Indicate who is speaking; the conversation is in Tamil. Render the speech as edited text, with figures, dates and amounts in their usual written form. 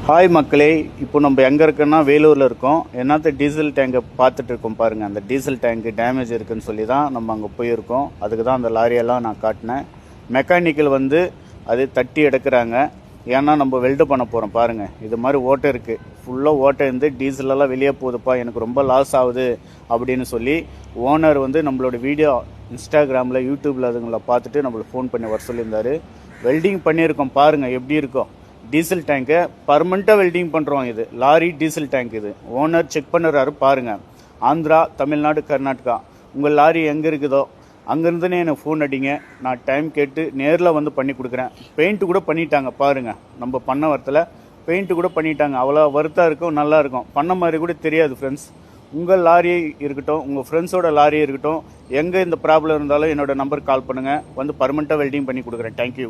Speaker 1: ஹாய் மக்களே, இப்போ நம்ம எங்கே இருக்கோன்னா வேலூரில் இருக்கோம். என்னத்த டீசல் டேங்கை பார்த்துட்டு இருக்கோம் பாருங்கள். அந்த டீசல் டேங்க்கு டேமேஜ் இருக்குதுன்னு சொல்லி தான் நம்ம அங்கே போயிருக்கோம். அதுக்கு தான் அந்த லாரியெல்லாம் நான் காட்டினேன். மெக்கானிக்கல் வந்து அது தட்டி எடுக்கிறாங்க. ஏன்னா நம்ம வெல்டு பண்ண போகிறோம் பாருங்கள். இது மாதிரி ஓட்டை இருக்குது, ஃபுல்லாக ஓட்டை இருந்து டீசலெல்லாம் வெளியே போகுதுப்பா, எனக்கு ரொம்ப லாஸ் ஆகுது அப்படின்னு சொல்லி ஓனர் வந்து நம்மளோட வீடியோ இன்ஸ்டாகிராமில் யூடியூப்பில் அதுங்களை பார்த்துட்டு நம்மளுக்கு ஃபோன் பண்ணி வர சொல்லியிருந்தார். வெல்டிங் பண்ணியிருக்கோம் பாருங்கள் எப்படி இருக்கும். டீசல் டேங்கை பர்மனெண்ட்டாக வெல்டிங் பண்ணுறோம். இது லாரி டீசல் டேங்க். இது ஓனர் செக் பண்ணுறாரு பாருங்கள். ஆந்திரா, தமிழ்நாடு, கர்நாடகா உங்கள் லாரி எங்கே இருக்குதோ அங்கேருந்துனே எனக்கு ஃபோன் அடிங்க. நான் டைம் கேட்டு நேரில் வந்து பண்ணி கொடுக்குறேன். பெயிண்ட்டு கூட பண்ணிட்டாங்க பாருங்கள். நம்ம பண்ண வரத்தில் பெயிண்ட்டு கூட பண்ணிட்டாங்க. அவ்வளோ வருத்தாக இருக்கும், நல்லாயிருக்கும். பண்ண மாதிரி கூட தெரியாது ஃப்ரெண்ட்ஸ். உங்கள் லாரி இருக்கட்டும், உங்கள் ஃப்ரெண்ட்ஸோட லாரி இருக்கட்டும், எங்கே இந்த ப்ராப்ளம் இருந்தாலும் என்னோடய நம்பருக்கு கால் பண்ணுங்கள். வந்து பர்மனெண்ட்டாக வெல்டிங் பண்ணி கொடுக்குறேன். தேங்க்யூ.